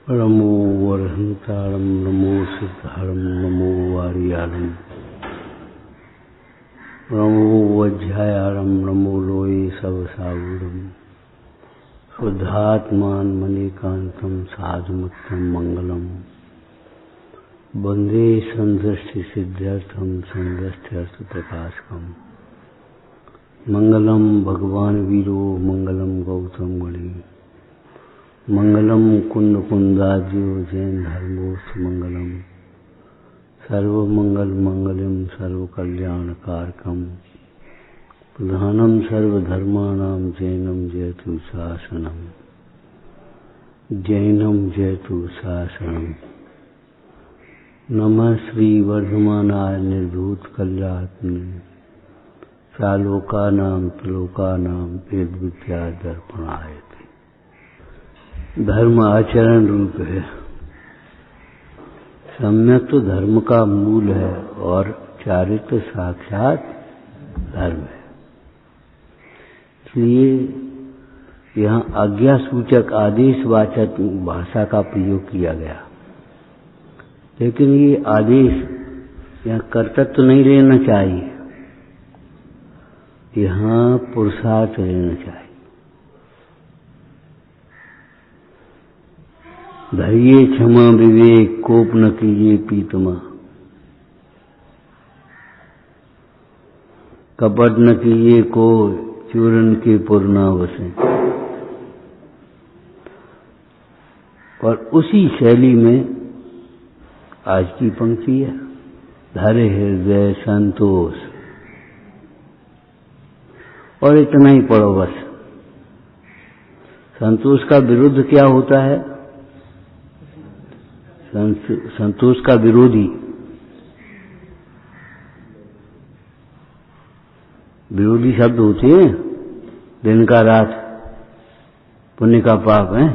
नमो वरहंतारं नमो सिद्धारं नमो वारियारं नमो वज्रायारं नमो लोये सवसागुरं शुद्धात्मान मणिकांतं साधुमुक्तं मंगलम वंदे संदृष्टि सिद्ध्यर्थम संदृष्ट्यर्थ प्रकाशकम मंगलम भगवान वीरो मंगलम गौतम गणे मंगलम कुंद कुंदाज्यो जैन धर्मोस्त मंगलम सर्वमंगल मंगलम सर्वकल्याणकारकम प्रधानम सर्वधर्माणां जैनम जयतु शासनम जैनम जयतु शासनम। नमः श्री वर्धमानाय निर्धूत कल्यात्मने सालोकानां त्रिलोकानां वेद विद्या दर्पणाय। धर्म आचरण रूप है। सम्यक तो धर्म का मूल है और चारित्र साक्षात धर्म है। इसलिए यहाँ आज्ञा सूचक आदेशवाचक भाषा का प्रयोग किया गया, लेकिन ये आदेश यहाँ कर्तव्य नहीं लेना चाहिए, यहाँ पुरुषार्थ लेना चाहिए। धैर्य क्षमा विवेक कोप न कीजिए पीतमा, कपट न कीजिए को चूरन के पुरना बसे। और उसी शैली में आज की पंक्ति है, धैर्य हृदय संतोष। और इतना ही पढ़ो बस। संतोष का विरुद्ध क्या होता है? संतोष का विरोधी विरोधी शब्द होते हैं, दिन का रात, पुण्य का पाप है।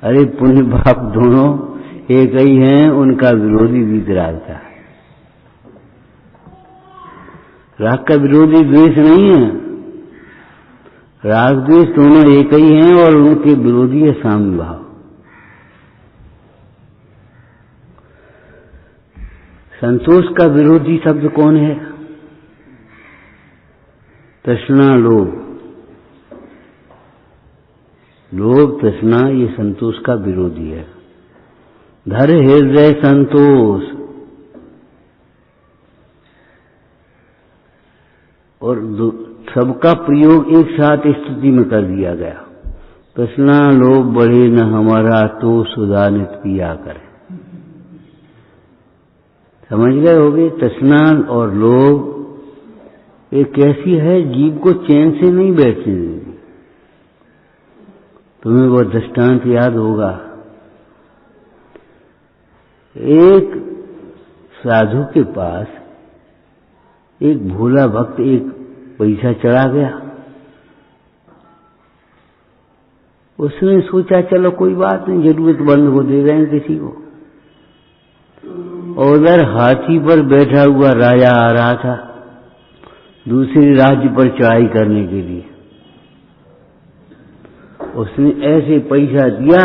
अरे पुण्य पाप दोनों एक ही हैं, उनका विरोधी वीतराग था। राग का विरोधी द्वेष नहीं है, राग द्वेष दोनों एक ही हैं और उनके विरोधी है साम्य भाव। संतोष का विरोधी शब्द कौन है? तृष्णा लोभ। लोभ तृष्णा ये संतोष का विरोधी है। धैर्य हृदय संतोष। और सबका प्रयोग एक साथ स्थिति में कर दिया गया। तृष्णा लोभ बढ़े न हमारा तो सुधा नित पिया करे। समझ गए होगे? तृष्णा और लोभ एक कैसी है, जीव को चैन से नहीं बैठने देगी। तुम्हें वो दृष्टांत याद होगा, एक साधु के पास एक भोला भक्त एक पैसा चढ़ा गया। उसने सोचा चलो कोई बात नहीं, जरूरतमंद को दे देंगे किसी को। और उधर हाथी पर बैठा हुआ राजा आ रहा था दूसरे राज्य पर चढ़ाई करने के लिए। उसने ऐसे पैसा दिया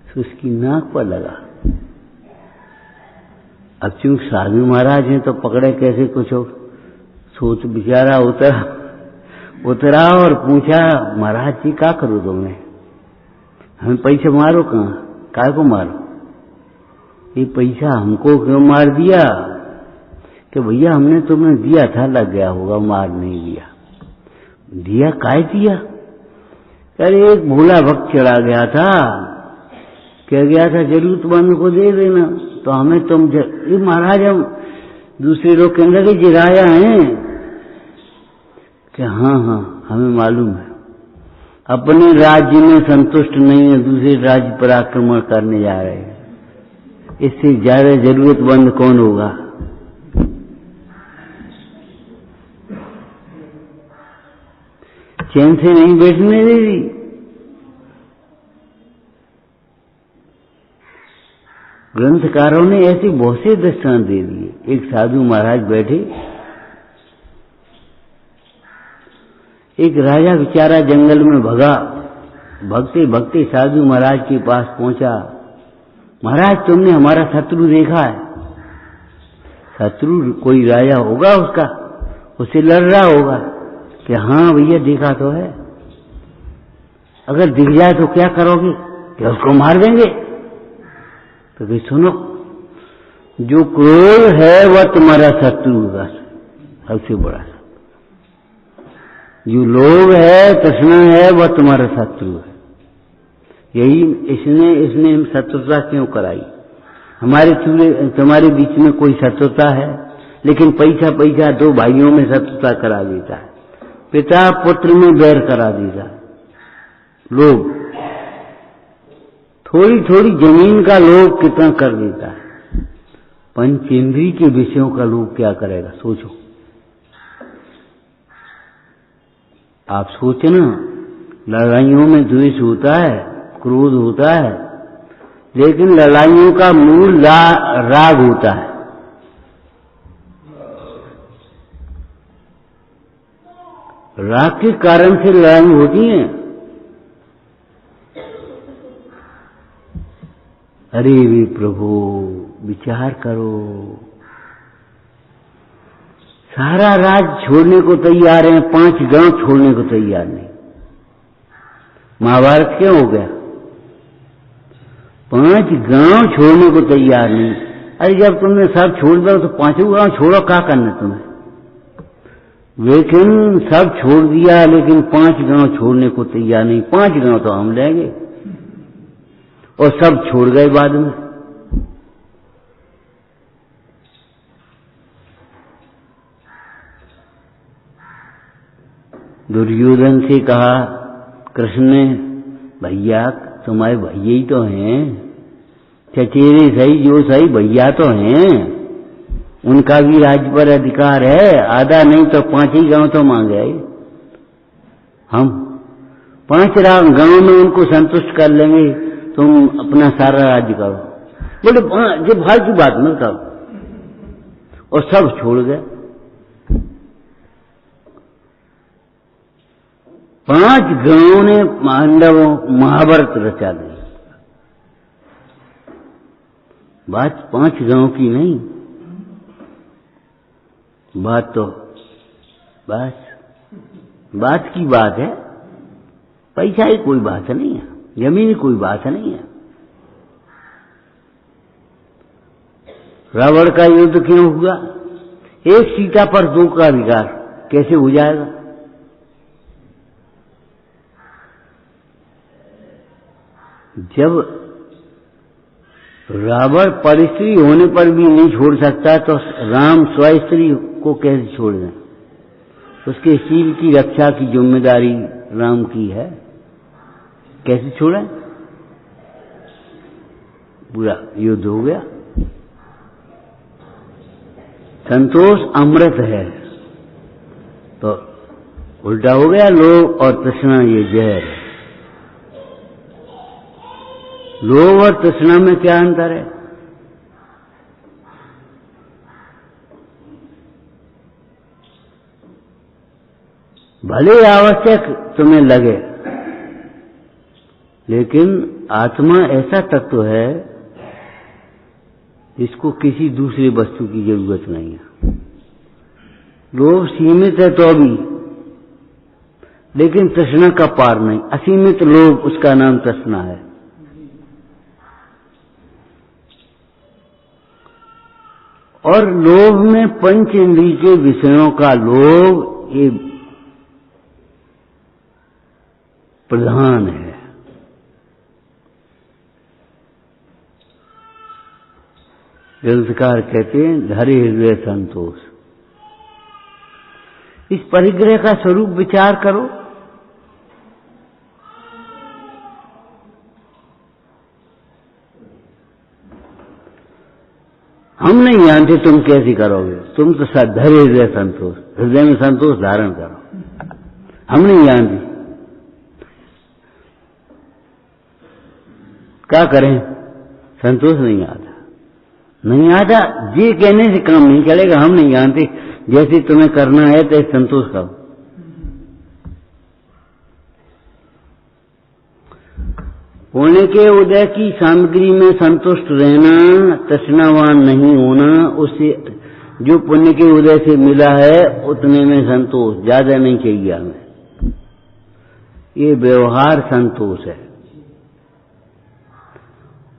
तो उसकी नाक पर लगा। अब चूंकि साधु महाराज हैं तो पकड़े कैसे कुछ हो, सोच बेचारा उतरा और पूछा, महाराज जी क्या करो तुमने? हमें पैसे मारो कहाँ, काय को मारो? ये पैसा हमको क्यों मार दिया? कि भैया हमने तुम्हें दिया था, लग गया होगा, मार नहीं दिया। दिया काय दिया? अरे एक भोला भक्त चढ़ा गया था, कह गया था जरूरतमंद को दे देना, तो हमें तुम ये महाराज हम दूसरे लोग कहने लगे जिराया हैं कि हाँ हमें मालूम है। अपने राज्य में संतुष्ट नहीं है, दूसरे राज्य पर आक्रमण करने जा रहे हैं। इससे ज्यादा जरूरतमंद कौन होगा? चैन से नहीं बैठने दे दी। ग्रंथकारों ने ऐसे बहुत से दृष्टांत दे दिए। एक साधु महाराज बैठे, एक राजा बेचारा जंगल में भगा भक्ति भक्ति साधु महाराज के पास पहुंचा। महाराज तुमने हमारा शत्रु देखा है? शत्रु कोई राजा होगा उसका, उससे लड़ रहा होगा कि हाँ भैया देखा तो है। अगर दिख जाए तो क्या करोगे? क्या उसको मार देंगे? तो भाई सुनो, जो क्रोध है वह तुम्हारा शत्रु होगा सबसे बड़ा। जो लोभ है, तृष्णा है, वह तुम्हारा शत्रु है। यही इसने शत्रुता क्यों कराई? तुम्हारे बीच में कोई शत्रुता है, लेकिन पैसा दो भाइयों में शत्रुता करा देता है, पिता पुत्र में बैर करा देता है। लोभ, थोड़ी थोड़ी जमीन का लोभ कितना कर देता है। पंचेंद्रिय के विषयों का लोभ क्या करेगा? सोचो। आप सोचना, लड़ाइयों में द्वेष होता है, क्रोध होता है, लेकिन लड़ाइयों का मूल राग होता है। राग के कारण से लड़ाई होती है। अरे वे प्रभु, विचार करो, सारा राज छोड़ने को तैयार हैं, 5 गांव छोड़ने को तैयार नहीं। महाभारत क्यों हो गया? 5 गांव छोड़ने को तैयार नहीं। अरे जब तुमने सब छोड़ दो तो 5 गांव छोड़ो, क्या करना तुम्हें? लेकिन सब छोड़ दिया, लेकिन 5 गांव छोड़ने को तैयार नहीं। 5 गांव तो हम लेंगे, और सब छोड़ गए बाद में। दुर्योधन से कहा कृष्ण ने, भैया तुम्हारे भैया ही तो हैं, चचेरे सही जो सही भैया तो हैं, उनका भी राज्य पर अधिकार है, आधा नहीं तो 5 ही गांव तो मांगे। हम 5 गांव में उनको संतुष्ट कर लेंगे, तुम अपना सारा राज्य करो। बोले जब भाई की बात मत करो, और सब छोड़ गए। 5 गांवों ने पांडवों महाभारत रचा दी। बात 5 गांव की नहीं, बात तो बात की बात है। पैसा ही कोई बात नहीं है, जमीन कोई बात नहीं है। रावण का युद्ध क्यों हुआ? एक सीता पर 2 का अधिकार कैसे हो जाएगा? जब रावण परिस्त्री होने पर भी नहीं छोड़ सकता, तो राम स्वस्त्री को कैसे छोड़ दें? उसके शील की रक्षा की जिम्मेदारी राम की है, कैसे छोड़ें? पूरा युद्ध हो गया। संतोष अमृत है, तो उल्टा हो गया लोभ और तृष्णा ये जहर है। लोभ और तृष्णा में क्या अंतर है? भले आवश्यक तुम्हें लगे, लेकिन आत्मा ऐसा तत्व है जिसको किसी दूसरी वस्तु की जरूरत नहीं है। लोभ सीमित है तो भी, लेकिन तृष्णा का पार नहीं। असीमित लोभ, उसका नाम तृष्णा है। और लोभ में पंच इंद्रिय के विषयों का लोभ ये प्रधान है। ग्रंथकार कहते हैं धरे हृदय संतोष। इस परिग्रह का स्वरूप विचार करो। हम नहीं जानते तुम कैसे करोगे, तुम तो धरे हृदय संतोष, हृदय में संतोष धारण करो। हम नहीं जानते क्या करें, संतोष नहीं आता। नहीं आता ये कहने से काम नहीं चलेगा। हम नहीं जानते, जैसे तुम्हें करना है तो संतोष करो। पुण्य के उदय की सामग्री में संतुष्ट रहना, तृष्णावान नहीं होना, उससे जो पुण्य के उदय से मिला है उतने में संतोष, ज्यादा नहीं चाहिए हमें। ये व्यवहार संतोष है।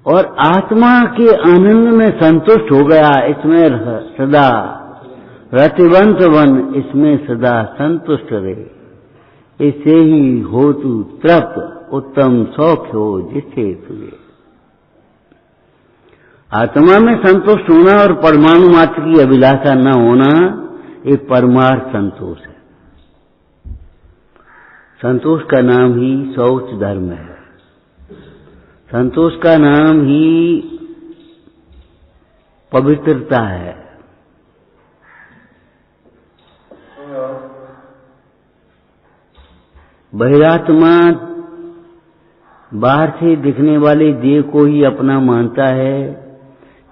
और आत्मा के आनंद में संतुष्ट हो गया, इसमें सदा रतिवंत बन, इसमें सदा संतुष्ट रहे, इससे ही हो तू तृप्त, उत्तम सौख्य हो जिससे तुझे। आत्मा में संतुष्ट होना और परमाणु मात्र की अभिलाषा न होना एक परमार्थ संतोष है। संतोष का नाम ही शौच धर्म है। संतोष का नाम ही पवित्रता है। बहिरात्मा बाहर से दिखने वाले देह को ही अपना मानता है,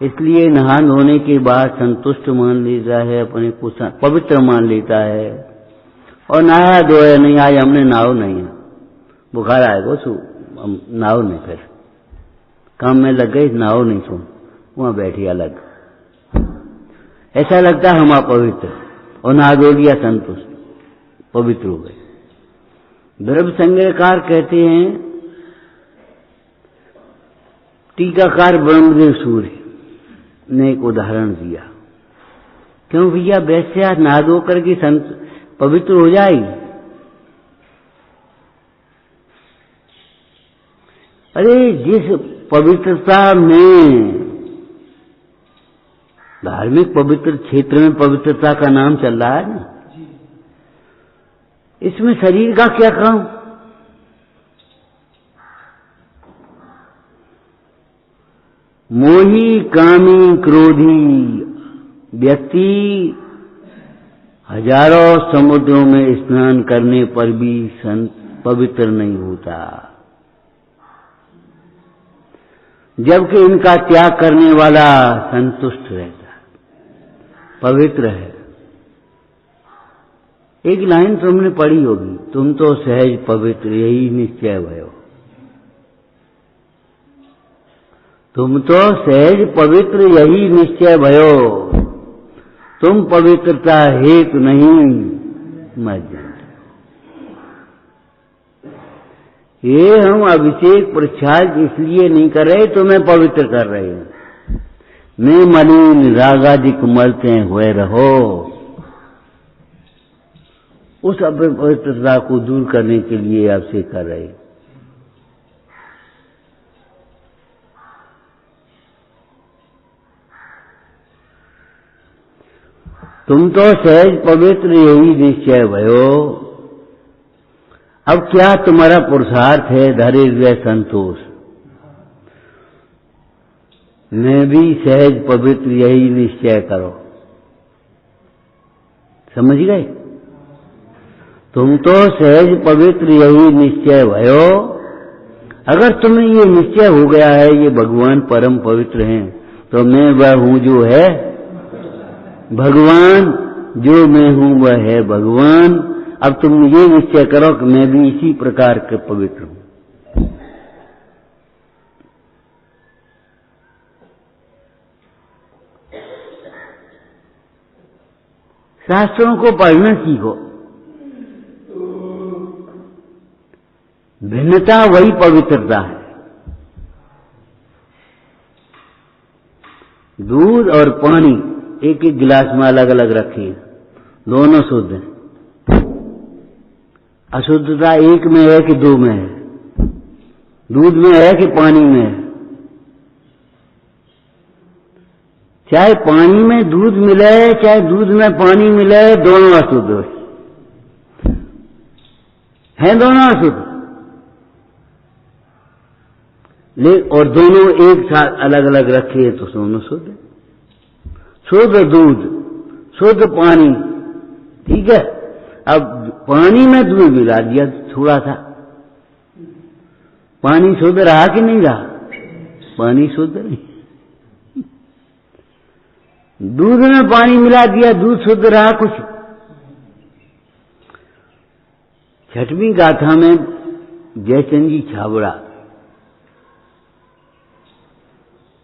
इसलिए नहान धोने के बाद संतुष्ट मान लेता है, अपने को पवित्र मान लेता है। और नहाया धोया नहीं, आज हमने नाव नहीं है, बुखार आएगा सो हम नाव नहीं, फिर काम में लग गए, नाव नहीं सो वहां बैठी अलग, ऐसा लगता है हम अपवित्र, और नहा धो लिया संतुष्ट, पवित्र हो गए। द्रव्य संग्रहकार कहते हैं, टीकाकार ब्रह्मदेव सूर्य ने एक उदाहरण दिया। क्यों भैया, वैश्या नहा धो करके पवित्र हो जाएगी? अरे जिस पवित्रता में, धार्मिक पवित्र क्षेत्र में पवित्रता का नाम चल रहा है ना, इसमें शरीर का क्या काम? मोही कामी क्रोधी व्यक्ति हजारों समुद्रों में स्नान करने पर भी पवित्र नहीं होता, जबकि इनका त्याग करने वाला संतुष्ट रहता है, पवित्र है। एक लाइन तुमने पढ़ी होगी, तुम तो सहज पवित्र यही निश्चय भयो। तुम तो सहज पवित्र यही निश्चय भयो, तुम पवित्रता हेतु नहीं मत जानते। ये हम अभिषेक प्रसाद इसलिए नहीं कर रहे, तुम्हें पवित्र कर रहे हैं। मैं मलिन रागादिक मलते हुए रहो, उस अपवित्रता को दूर करने के लिए आपसे कर रहे। तुम तो सहज पवित्र यही निश्चय भयो। अब क्या तुम्हारा पुरुषार्थ है? धैर्य संतोष। मैं भी सहज पवित्र यही निश्चय करो। समझ गए? तुम तो सहज पवित्र यही निश्चय भयो। अगर तुम्हें ये निश्चय हो गया है ये भगवान परम पवित्र हैं, तो मैं वह हूं जो है भगवान, जो मैं हूं वह है भगवान। अब तुम ये निश्चय करो कि मैं भी इसी प्रकार के पवित्र हूं। शास्त्रों को पढ़ना सीखो। भिन्नता वही पवित्रता है। दूध और पानी एक एक गिलास में अलग अलग रखिए, दोनों शुद्ध हैं। अशुद्धता एक में है कि दो में है? दूध में है कि पानी में है? चाहे पानी में दूध मिले चाहे दूध में पानी मिले, दोनों अशुद्ध हैं, दोनों अशुद्ध। और दोनों एक साथ अलग अलग रखे तो दोनों शुद्ध। शुद्ध दूध, शुद्ध पानी, ठीक है। अब पानी में दूध मिला दिया थोड़ा सा, पानी शुद्ध रहा कि नहीं रहा? पानी शुद्ध नहीं। दूध में पानी मिला दिया, दूध शुद्ध रहा कुछ? छठवीं गाथा में जयचंद जी छाबड़ा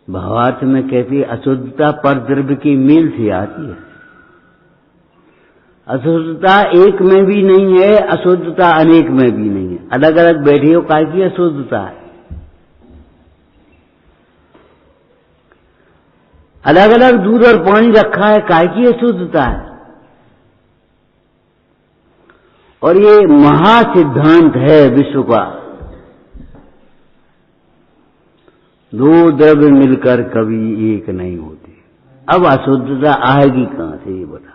भावार्थ में कहती है अशुद्धता पर द्रव्य की मेल से आती है। अशुद्धता एक में भी नहीं है, अशुद्धता अनेक में भी नहीं है। अलग अलग बैठे हो काय की अशुद्धता है, अलग अलग दूध और पानी रखा है काय की अशुद्धता है। और ये महासिद्धांत है विश्व का, दो द्रव्य मिलकर कभी एक नहीं होते। अब अशुद्धता आएगी कहां से ये बताओ।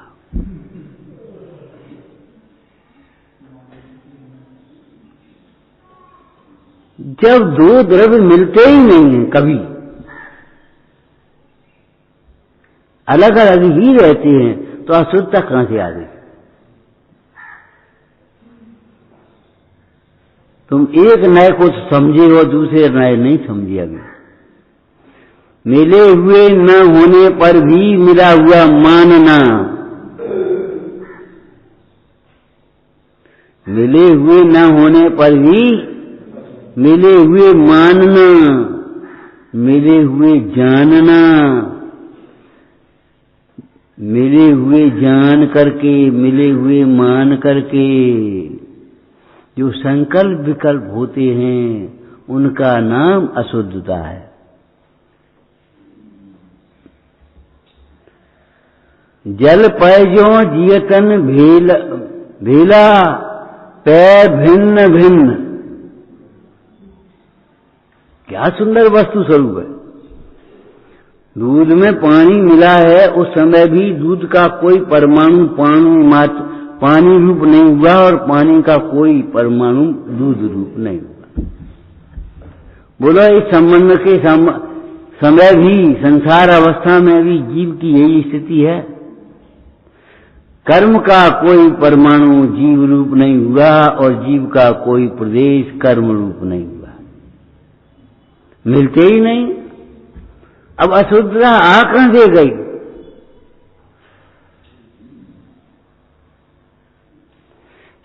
जब दो द्रव्य मिलते ही नहीं है, कभी अलग अलग ही रहते हैं, तो अशुद्धता कहां से आ गई। तुम एक नए कुछ समझे हो, दूसरे नए नहीं समझे। अभी मिले हुए न होने पर भी मिला हुआ मानना, मिले हुए न होने पर भी मिले हुए मानना, मिले हुए जानना, मिले हुए जान करके, मिले हुए मान करके जो संकल्प विकल्प होते हैं उनका नाम अशुद्धता है। जल पय जो जियतन भेला पै भिन्न भिन्न, क्या सुंदर वस्तु स्वरूप है। दूध में पानी मिला है, उस समय भी दूध का कोई परमाणु पानी रूप नहीं हुआ और पानी का कोई परमाणु दूध रूप नहीं हुआ। बोलो इस संबंध के समय भी, संसार अवस्था में भी जीव की यही स्थिति है। कर्म का कोई परमाणु जीव रूप नहीं हुआ और जीव का कोई प्रदेश कर्म रूप नहीं हुआ, मिलते ही नहीं। अब अशुद्धता आ कहां से गई।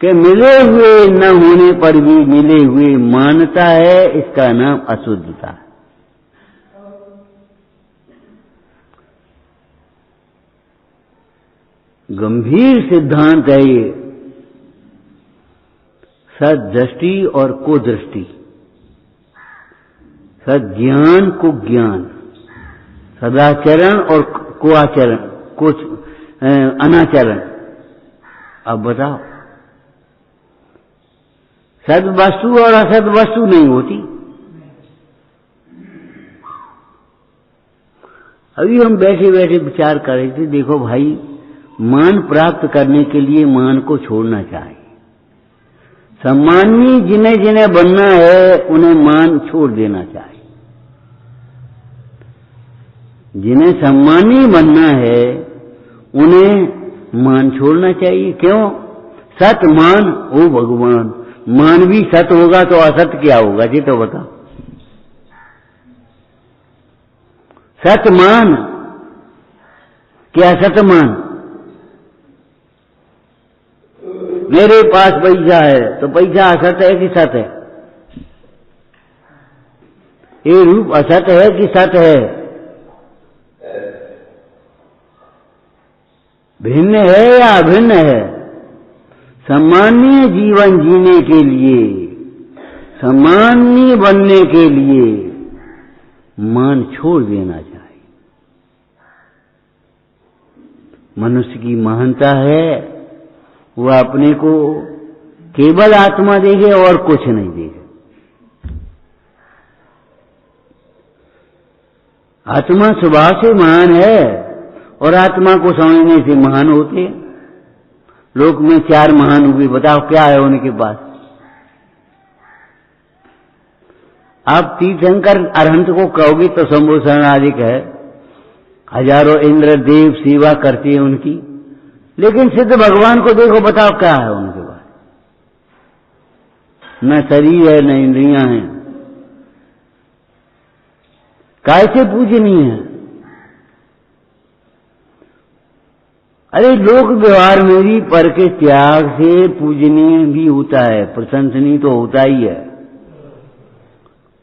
कि मिले हुए न होने पर भी मिले हुए मानता है, इसका नाम अशुद्धता है। गंभीर सिद्धांत है ये, सदृष्टि और कुदृष्टि, सज्ञान को ज्ञान, सदाचरण और कुआचरण, कुछ अनाचरण। अब बताओ, सद वस्तु और असद वस्तु नहीं होती। अभी हम बैठे बैठे विचार कर रहे थे, देखो भाई, मान प्राप्त करने के लिए मान को छोड़ना चाहिए। सम्मानी जिन्हें जिन्हें बनना है उन्हें मान छोड़ देना चाहिए। जिन्हें सम्मानी बनना है उन्हें मान छोड़ना चाहिए। क्यों? सत मान ओ भगवान, मान भी सत होगा तो असत क्या होगा जी, तो बताओ। सत मान क्या असत मान? मेरे पास पैसा है तो पैसा असत है कि सत है? ये रूप असत है कि सत है? भिन्न है या अभिन्न है? सामान्य जीवन जीने के लिए, सामान्य बनने के लिए मान छोड़ देना चाहिए। मनुष्य की महानता है वह अपने को केवल आत्मा देखे और कुछ नहीं देखे। आत्मा स्वभाव से महान है और आत्मा को समझने से महान होते हैं। लोक में चार महान हुए, बताओ क्या है उनके पास? आप तीर्थंकर अरहंत को कहोगे तो शंभु शरणादिक है, हजारों इंद्र देव सेवा करते हैं उनकी, लेकिन सिद्ध भगवान को देखो, बताओ क्या है उनके पास? न शरीर है न इंद्रियां हैं, कैसे पूजनीय है? अरे लोक व्यवहार में भी पर के त्याग से पूजनीय भी होता है, प्रशंसनीय तो होता ही है।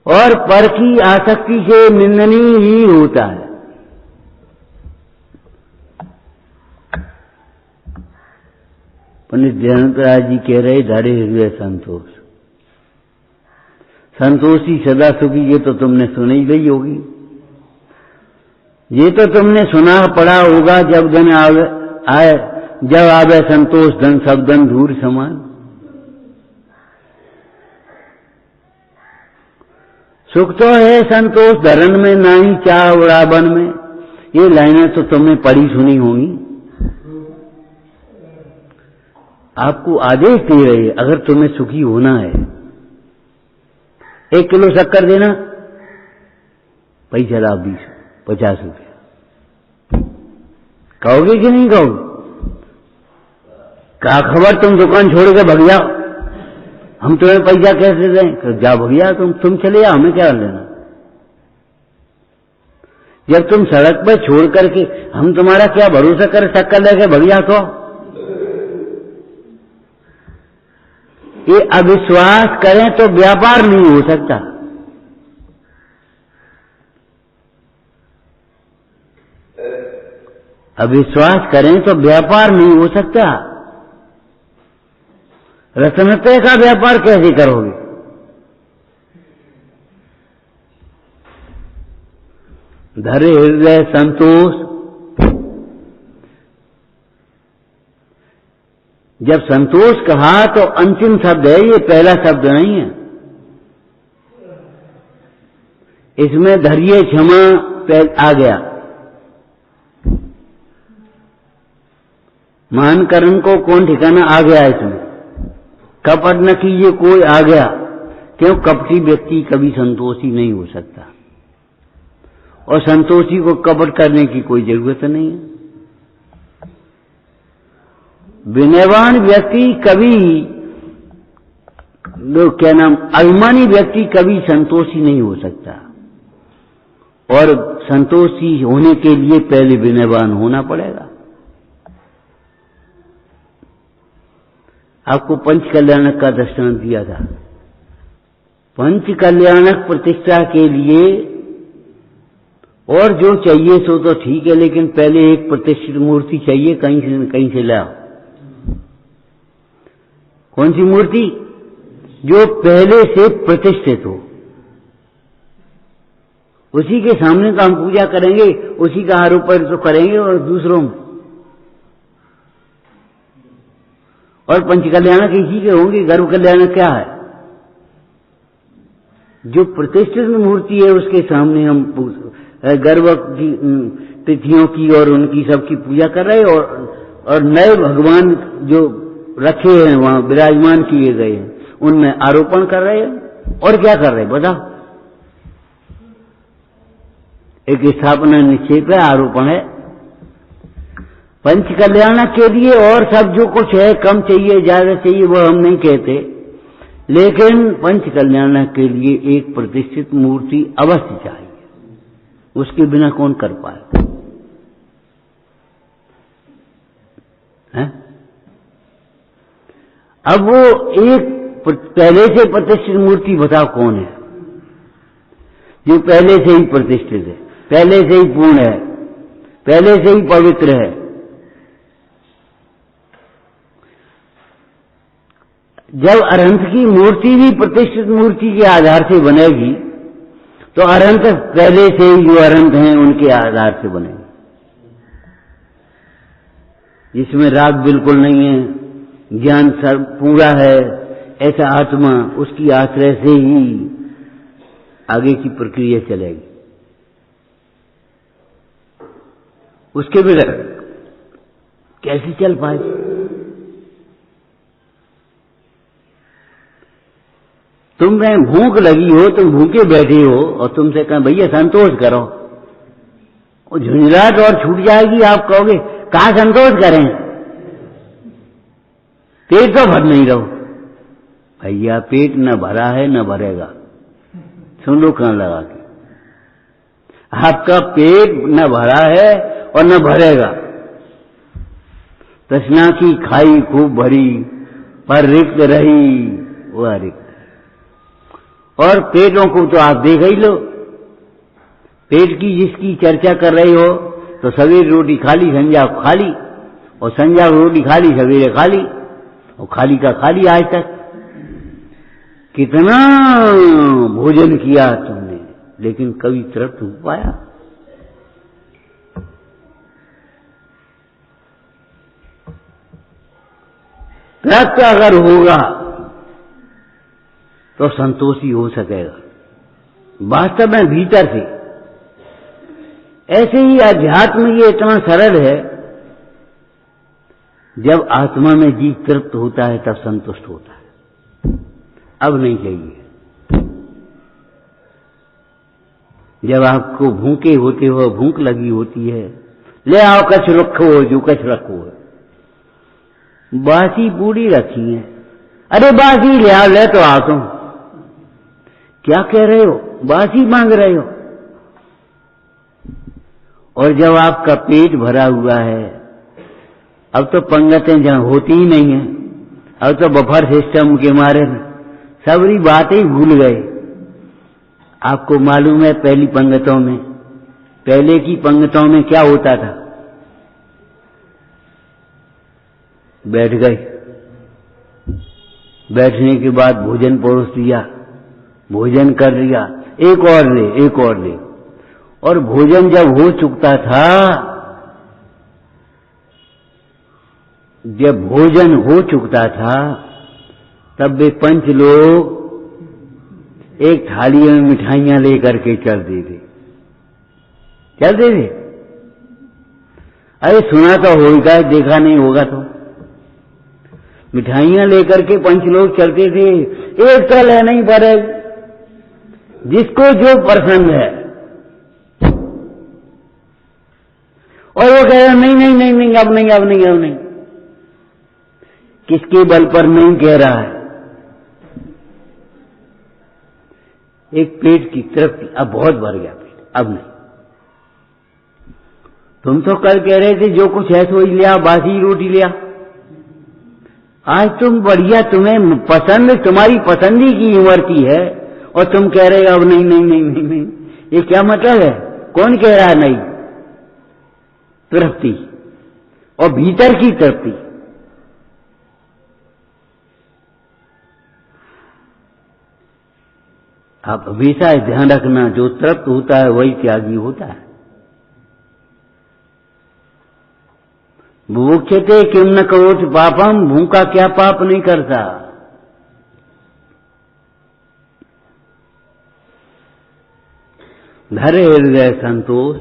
और पर की आसक्ति से निंदनीय ही होता है। पंडित दयानंद जी कह रहे धरे हृदय संतोष, संतोषी सदा सुखी, ये तो तुमने सुनी गई होगी, ये तो तुमने सुना पढ़ा होगा, जब धन आए जब आवे संतोष धन सब धन धूर समान। सुख तो है संतोष धरन में, नाही चाह उड़ाबन में। ये लाइनें तो तुमने पढ़ी सुनी होंगी। आपको आदेश दे रहे हैं, अगर तुम्हें सुखी होना है 1 किलो शक्कर देना, पैसा लाओ 50 रुपया। कहोगे कि नहीं कहोगे? क्या खबर तुम दुकान छोड़ के भग जाओ, हम तुम्हें पैसा कैसे दें? तो जा भैया तुम चले जाओ, हमें क्या लेना। जब तुम सड़क पर छोड़ करके हम तुम्हारा क्या भरोसा कर शक्कर लेके भैया, तो ये अविश्वास करें तो व्यापार नहीं हो सकता। अविश्वास करें तो व्यापार नहीं हो सकता। रत्नत्रय का व्यापार कैसे करोगे? धरे हृदय संतोष। जब संतोष कहा तो अंतिम शब्द है, ये पहला शब्द नहीं है। इसमें धैर्य क्षमा आ गया, मान करण को कौन ठिकाना आ गया, इसमें कपट न कीजिए कोई आ गया। क्यों? कपटी व्यक्ति कभी संतोषी नहीं हो सकता, और संतोषी को कपट करने की कोई जरूरत नहीं है। विनयवान व्यक्ति कभी, क्या नाम, अभिमानी व्यक्ति कभी संतोषी नहीं हो सकता, और संतोषी होने के लिए पहले विनयवान होना पड़ेगा। आपको पंच कल्याणक का दृष्टांत दिया था। पंच कल्याणक प्रतिष्ठा के लिए और जो चाहिए सो तो ठीक है, लेकिन पहले एक प्रतिष्ठित मूर्ति चाहिए, कहीं से लाओ। कौन सी मूर्ति? जो पहले से प्रतिष्ठित हो, उसी के सामने तो हम पूजा करेंगे, उसी का आरोपण तो करेंगे और दूसरों में। और पंच कल्याणक इसी के होंगे। गर्भ कल्याणक क्या है? जो प्रतिष्ठित मूर्ति है उसके सामने हम गर्भ की तिथियों की और उनकी सबकी पूजा कर रहे हैं, और नए भगवान जो रखे हैं वहां विराजमान किए गए हैं उनमें आरोपण कर रहे हैं। और क्या कर रहे हैं बताओ? एक स्थापना निक्षेप है, आरोपण है। पंच कल्याणक के लिए और सब जो कुछ है, कम चाहिए ज्यादा चाहिए वो हम नहीं कहते, लेकिन पंच कल्याणक के लिए एक प्रतिष्ठित मूर्ति अवश्य चाहिए, उसके बिना कौन कर पाए? है? अब वो एक पहले से प्रतिष्ठित मूर्ति बताओ कौन है? जो पहले से ही प्रतिष्ठित है, पहले से ही पूर्ण है, पहले से ही पवित्र है। जब अरहंत की मूर्ति भी प्रतिष्ठित मूर्ति के आधार से बनेगी, तो अरहंत पहले से ही जो अरहंत हैं उनके आधार से बनेगी, जिसमें राग बिल्कुल नहीं है, ज्ञान सर्व पूरा है, ऐसा आत्मा, उसकी आश्रय से ही आगे की प्रक्रिया चलेगी। उसके बिना कैसे चल पाएगी? तुम्हें भूख लगी हो, तुम भूखे बैठे हो और तुमसे कहें भैया संतोष करो, वो झुंझलाहट और छूट जाएगी। आप कहोगे कहाँ संतोष करें, पेट तो भर नहीं रहो। भैया पेट न भरा है न भरेगा, सुन लो कान लगा के, आपका पेट न भरा है और न भरेगा। तृष्णा की खाई खूब भरी पर रिक्त रही वह रिक्त, और पेटों को तो आप देख ही लो, पेट की जिसकी चर्चा कर रहे हो तो सवेरे रोटी खाली संध्या खाली, और संध्या रोटी खाली सवेरे खाली, और खाली का खाली। आज तक कितना भोजन किया तुमने, लेकिन कभी तृप्त हो पाया? तृप्त अगर होगा तो संतोषी हो सकेगा वास्तव में भीतर से। ऐसे ही अध्यात्म ये इतना सरल है, जब आत्मा में जीव तृप्त होता है तब संतुष्ट होता है, अब नहीं चाहिए। जब आपको भूखे होते हो, भूख लगी होती है, ले आओ कछ रखो, जो कछ रखो है, बासी पूरी रखी है, अरे बासी ले आओ, ले तो आओ तुम, क्या कह रहे हो, बासी मांग रहे हो। और जब आपका पेट भरा हुआ है, अब तो पंगतें जहां होती ही नहीं है, अब तो बफर सिस्टम के मारे सबरी बातें ही भूल गए। आपको मालूम है पहली पंगतों में, पहले की पंगतों में क्या होता था? बैठ गए, बैठने के बाद भोजन परोस दिया, भोजन कर लिया, एक और ले, एक और ले, और भोजन जब हो चुकता था, जब भोजन हो चुकता था तब वे पंच लोग एक थाली में मिठाइयां लेकर के चलते थे। अरे सुना तो होगा, देखा नहीं होगा तो। मिठाइयां लेकर के पंच लोग चलते थे, एक तो ले नहीं पड़े, जिसको जो पसंद है, और वो कह रहा नहीं नहीं नहीं नहीं, अब नहीं अब नहीं अब नहीं। किसके बल पर नहीं कह रहा है? एक पेट की तृप्ति, अब बहुत भर गया पेट, अब नहीं। तुम तो कल कह रहे थे जो कुछ है सो ही लिया, बासी रोटी लिया। आज तुम बढ़िया, तुम्हें पसंद, तुम्हारी पसंदी की उम्र की है, और तुम कह रहे हो अब नहीं नहीं नहीं नहीं नहीं। ये क्या मतलब है? कौन कह रहा है नहीं? तृप्ति, और भीतर की तृप्ति। आप हमेशा ध्यान रखना, जो तृप्त होता है वही त्यागी होता है। भूख्यते किम न करोति पापम, भूखा क्या पाप नहीं करता। धरे हृदय संतोष,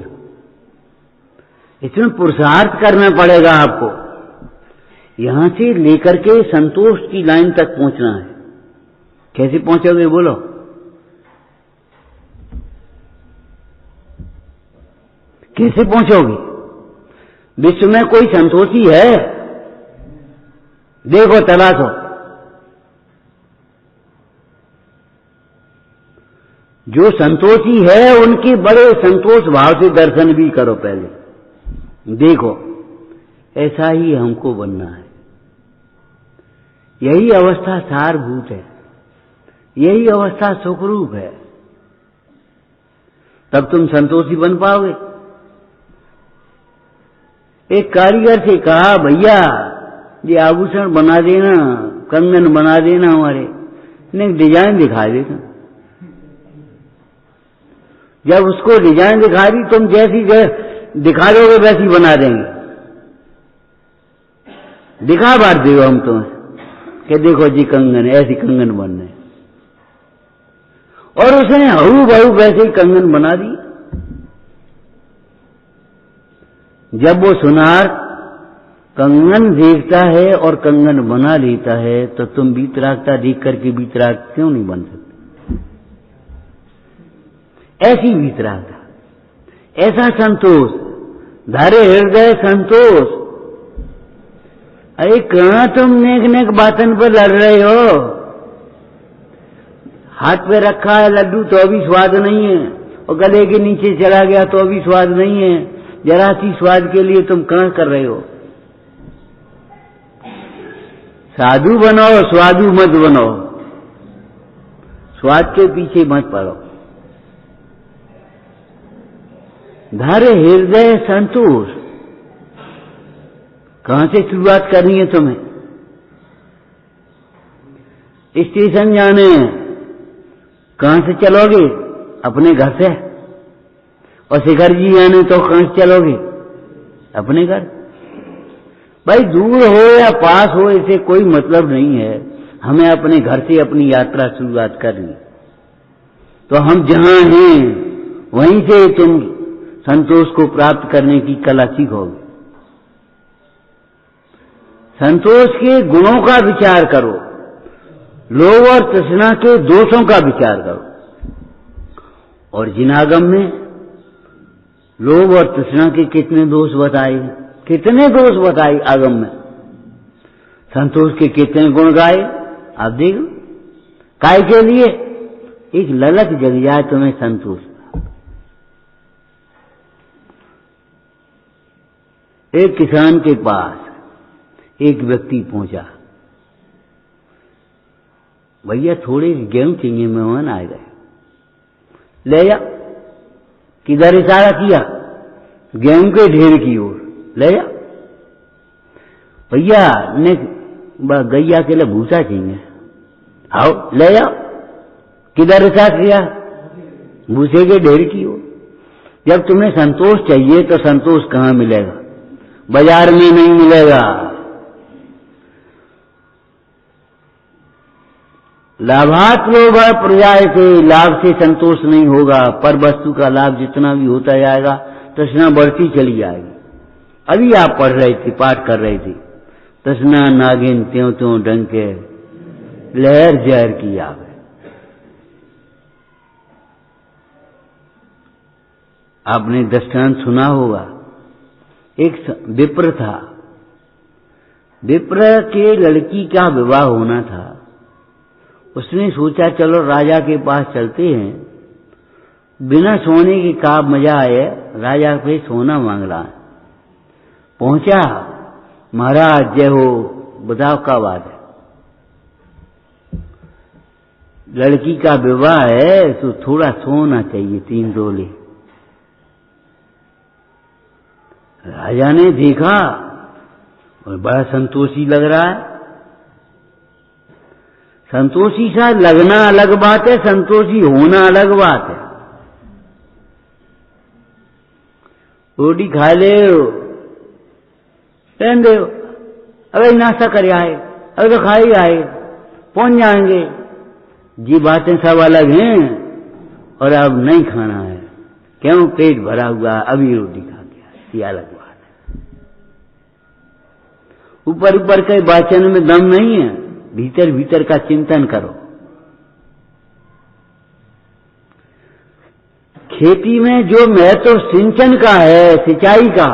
इसमें पुरुषार्थ करना पड़ेगा आपको, यहां से लेकर के संतोष की लाइन तक पहुंचना है। कैसे पहुंचोगे बोलो? कैसे पहुंचोगे? विश्व में कोई संतोषी है? देखो, तलाशो। जो संतोषी है उनके बड़े संतोष भाव से दर्शन भी करो पहले, देखो ऐसा ही हमको बनना है। यही अवस्था सारभूत है, यही अवस्था सुखरूप है, तब तुम संतोषी बन पाओगे। एक कारीगर से कहा, भैया ये आभूषण बना देना, कंगन बना देना हमारे, ने डिजाइन दिखा देना। जब उसको डिजाइन दिखा दी, तुम जैसी दिखा दोगे वैसी बना देंगे। दिखा बार दो हम तुम्हें कि देखो जी कंगन, ऐसी कंगन बनने, और उसने हूबहू बहू वैसे ही कंगन बना दी। जब वो सुनार कंगन देखता है और कंगन बना लेता है, तो तुम वीतरागता देख करके वीतराग क्यों नहीं बन सकते? ऐसी वीतरागता, ऐसा संतोष, धरे हृदय संतोष। अरे कहां तुम नेक नेक बातन पर लड़ रहे हो? हाथ पे रखा है लड्डू तो अभी स्वाद नहीं है, और गले के नीचे चला गया तो अभी स्वाद नहीं है। जरा सी स्वाद के लिए तुम कहां कर रहे हो? साधु बनो, स्वादु मत बनो। स्वाद के पीछे मत पड़ो। धर हृदय संतोष। कहां से शुरुआत करनी है तुम्हें? स्टेशन जाने हैं, कहां से चलोगे? अपने घर से। और शिखर जी जाने तो कहां से चलोगे? अपने घर। भाई दूर हो या पास हो, इसे कोई मतलब नहीं है, हमें अपने घर से अपनी यात्रा शुरुआत करनी। तो हम जहां हैं वहीं से तुम संतोष को प्राप्त करने की कला सीखोगे। संतोष के गुणों का विचार करो, लोभ और तृष्णा के दोषों का विचार करो। और जिनागम में लोभ और तृष्णा के कितने दोष बताए, कितने दोष बताए आगम में। संतोष के कितने गुण गाए आप देखो। काय के लिए? एक ललक जग जाए तुम्हें संतोष। एक किसान के पास एक व्यक्ति पहुंचा, भैया थोड़े गेहूं चाहिए, मेहमान आ गए, ले जा। किधर इशारा किया? गेहूं के ढेर की ओर, ले जा। भैया ने गैया के लिए भूसा चाहिए, आओ ले जाओ। किधर इशारा किया? भूसे के ढेर की ओर। जब तुम्हें संतोष चाहिए तो संतोष कहां मिलेगा? बाजार में नहीं मिलेगा। लाभात लोभ प्रजायते, लाभ से संतोष नहीं होगा। पर वस्तु का लाभ जितना भी होता जाएगा तृष्णा बढ़ती चली जाएगी। अभी आप पढ़ रहे थे, पाठ कर रहे थे, तृष्णा नागिन त्यों त्यों डंके लहर जहर की आवे। आपने दृष्टांत सुना होगा। एक विप्र था, विप्र के लड़की का विवाह होना था। उसने सोचा चलो राजा के पास चलते हैं, बिना सोने के का मजा आए। राजा पे सोना मांग रहा है। पहुंचा, महाराज जय हो, बताओ क्या बात है? लड़की का विवाह है तो थोड़ा सोना चाहिए, 3 तोले। राजा ने देखा और बड़ा संतोषी लग रहा है। संतोषी सा लगना अलग बात है, संतोषी होना अलग बात है। रोटी खा ले, रहने दो, अगर नाश्ता कर आए, अगर तो खा ही आए, पहुंच जाएंगे। ये बातें सब अलग हैं। और अब नहीं खाना है, क्यों? पेट भरा हुआ, अभी रोटी खा गया, ये अलग बात है। ऊपर ऊपर के वाचन में दम नहीं है, भीतर भीतर का चिंतन करो। खेती में जो महत्व सिंचन का है, सिंचाई का,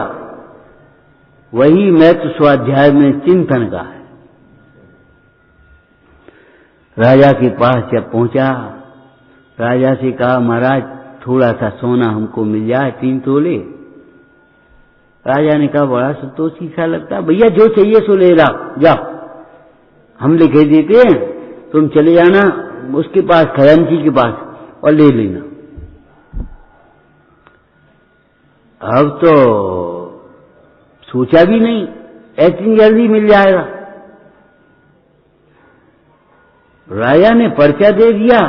वही महत्व स्वाध्याय में चिंतन का है। राजा के पास जब पहुंचा, राजा से कहा महाराज थोड़ा सा सोना हमको मिल जाए, 3 तोले। राजा ने कहा बड़ा संतोषी सा लगता, भैया जो चाहिए सो ले लाओ, जाओ, हम लिखे देते हैं, तुम चले जाना उसके पास, खजांची के पास, और ले लेना। अब तो सोचा भी नहीं इतनी जल्दी मिल जाएगा। राजा ने पर्चा दे दिया,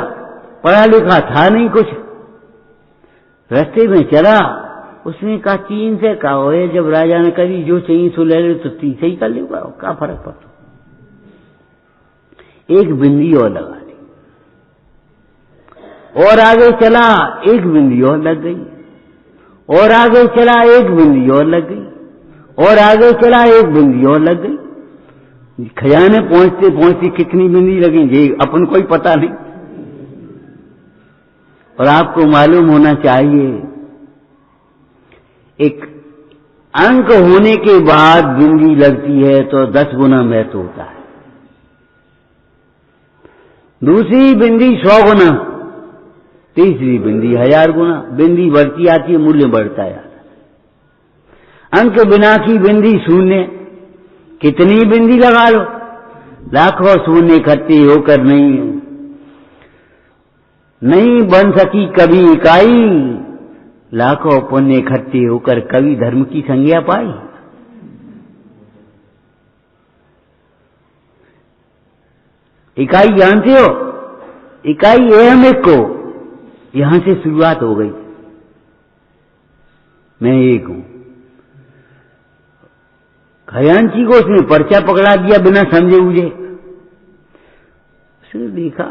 पढ़ा लिखा था नहीं कुछ। रास्ते में चला, उसने कहा 3 से कहा हो। जब राजा ने कही जो चाहिए सो ले लो, तो 30 ही कर लेगा, क्या फर्क पड़ता। एक बिंदी और लगा दी, और आगे चला, एक बिंदी और लग गई, और आगे चला, एक बिंदी और लग गई, और आगे चला, एक बिंदी और लग गई। खजाने पहुंचते पहुंचते कितनी बिंदी लगी ये अपन को ही पता नहीं। और आपको मालूम होना चाहिए, एक अंक होने के बाद बिंदी लगती है तो 10 गुना महत्व होता है। दूसरी बिंदी 100 गुना, तीसरी बिंदी 1000 गुना। बिंदी बढ़ती आती है, मूल्य बढ़ता जाता है। अंक बिना की बिंदी शून्य, कितनी बिंदी लगा लो, लाखों शून्य इकट्ठे होकर नहीं नहीं बन सकी कभी इकाई, लाखों पुण्य इकट्ठे होकर कवि धर्म की संज्ञा पाई। इकाई जानते हो? इकाई अहम एक को, यहां से शुरुआत हो गई। मैं एक हूं। खजांची को उसने पर्चा पकड़ा दिया बिना समझे बुझे। उसने देखा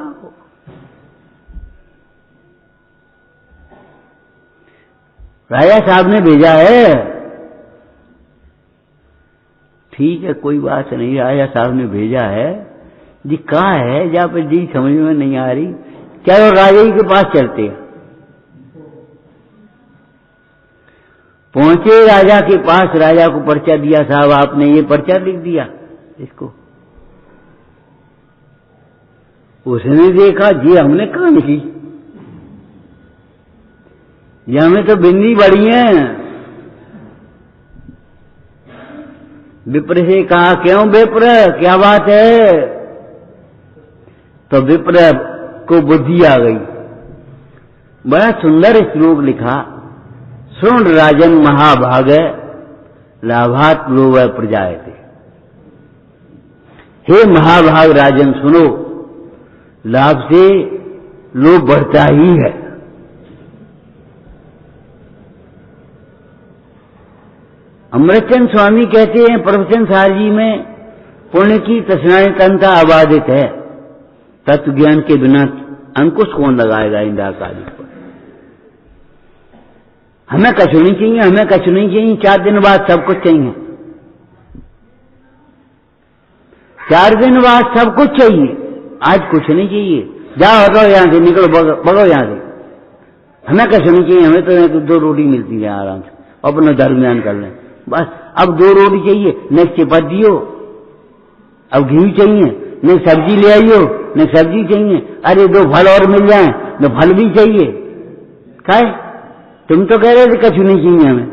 राजा साहब ने भेजा है। ठीक है, कोई बात नहीं, राजा साहब ने भेजा है जी। कहाँ है जहाँ पर जी समझ में नहीं आ रही, चलो राजा जी के पास चलते हैं। पहुंचे राजा के पास, राजा को पर्चा दिया, साहब आपने ये पर्चा लिख दिया इसको। उसने देखा जी हमने कहाँ लिखी, ये हमें तो बिंदी बड़ी है। विप्र से कहा क्यों विप्र क्या बात है? तो विप्र को बुद्धि आ गई। बड़ा सुंदर श्लोक लिखा, सुन राजन महाभाग लाभात लोभ प्रजायते। हे महाभाग राजन सुनो, लाभ से लोभ बढ़ता ही है। अमृतचंद स्वामी कहते हैं प्रवचन सार जी में, पुण्य की तृष्णाएं कंता अबाधित है, तत्व ज्ञान के बिना अंकुश कौन लगाएगा इंद्रा काली पर। हमें कछु नहीं चाहिए, हमें कछु नहीं चाहिए, 4 दिन बाद सब कुछ चाहिए। 4 दिन बाद सब कुछ चाहिए, आज कुछ नहीं चाहिए। जाओ हटो यहां से, निकलो, भगो यहां से। हमें कछु नहीं चाहिए, हमें तो 2 रोटी मिलती है आराम से, अपना धर्म ध्यान कर लें बस। अब 2 रोटी चाहिए, न चपाती हो, अब घी चाहिए, न सब्जी ले आइयो, न सब्जी चाहिए। अरे 2 फल और मिल जाएं, तो फल भी चाहिए। खाए तुम तो कह रहे थे कछु नहीं चाहिए हमें,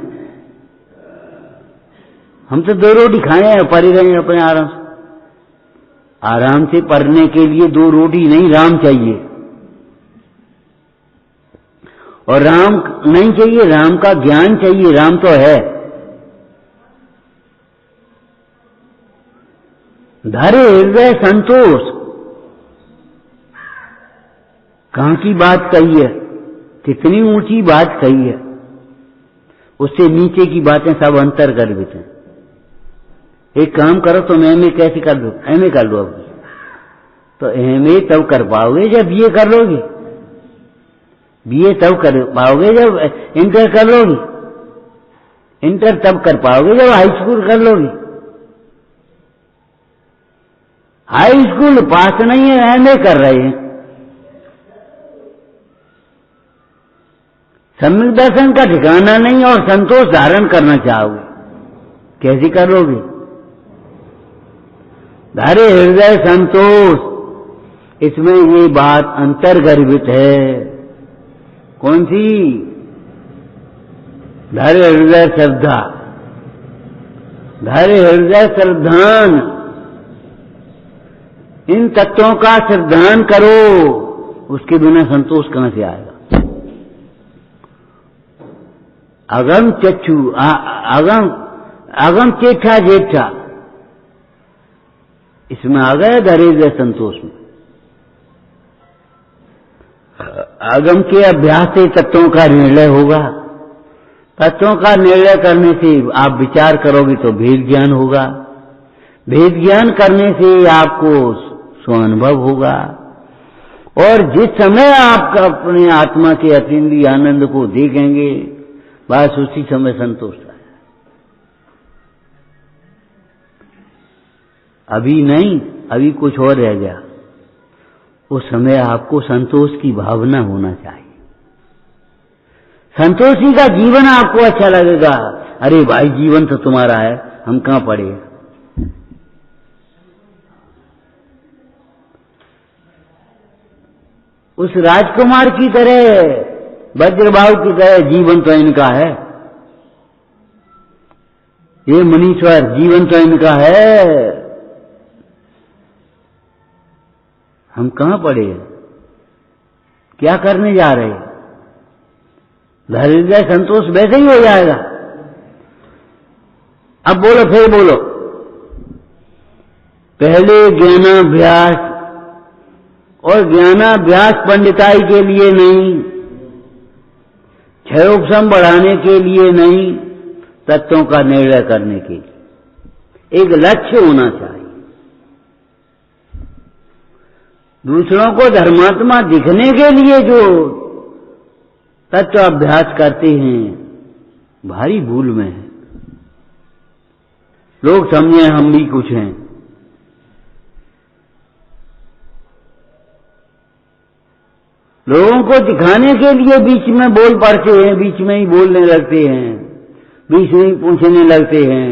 हम तो 2 रोटी खाए हैं, परी रहे अपने आराम से। आराम से पढ़ने के लिए 2 रोटी नहीं, राम चाहिए। और राम नहीं चाहिए, राम का ज्ञान चाहिए। राम तो है। धरे हृदय संतोष, कहां की बात कही है, कितनी ऊंची बात कही है। उससे नीचे की बातें सब अंतर गर्भित हैं। एक काम करो, तुम एमए कैसे कर लो, एमए कर लो। अब तो एमए तब कर पाओगे जब बीए कर लोगे, बीए तब कर पाओगे जब इंटर कर लोगे, इंटर तब कर पाओगे जब हाई स्कूल कर लोगे। हाई स्कूल पास नहीं है, एमए कर रहे हैं। सम्यक दर्शन का ठिकाना नहीं और संतोष धारण करना चाहोगे, कैसे करोगे? धारे हृदय संतोष, इसमें ये बात अंतर्गर्भित है। कौन सी? धारे हृदय श्रद्धा, धारे हृदय श्रद्धान। इन तत्वों का श्रद्धान करो, उसके बिना संतोष कहां से आएगा? अगम चक्षु, अगम चेठा जेठा, इसमें आ गया धैर्य संतोष में। अगम के अभ्यास से तत्वों का निर्णय होगा। तत्वों का निर्णय करने से आप विचार करोगे तो भेद ज्ञान होगा। भेद ज्ञान करने से आपको स्वानुभव होगा। और जिस समय आप अपने आत्मा के अतीन्द्रिय आनंद को देखेंगे, बस उसी समय संतोष है। अभी नहीं, अभी कुछ और रह गया। उस समय आपको संतोष की भावना होना चाहिए। संतोषी का जीवन आपको अच्छा लगेगा। अरे भाई जीवन तो तुम्हारा है, हम कहां पड़े। उस राजकुमार की तरह, वज्रबाहु की तरह जीवन तो इनका है। ये मुनीश्वर जीवन तो इनका है, हम कहां पड़े। क्या करने जा रहे? हृदय संतोष वैसे ही हो जाएगा। अब बोलो, फिर बोलो। पहले ज्ञानाभ्यास, और ज्ञानाभ्यास पंडिताई के लिए नहीं, क्षयोपशम बढ़ाने के लिए नहीं, तत्वों का निर्णय करने के लिए एक लक्ष्य होना चाहिए। दूसरों को धर्मात्मा दिखने के लिए जो तत्व अभ्यास करते हैं, भारी भूल में है। लोग समझे हम भी कुछ हैं। लोगों को दिखाने के लिए बीच में बोल पड़ते हैं, बीच में ही बोलने लगते हैं, बीच में ही पूछने लगते हैं,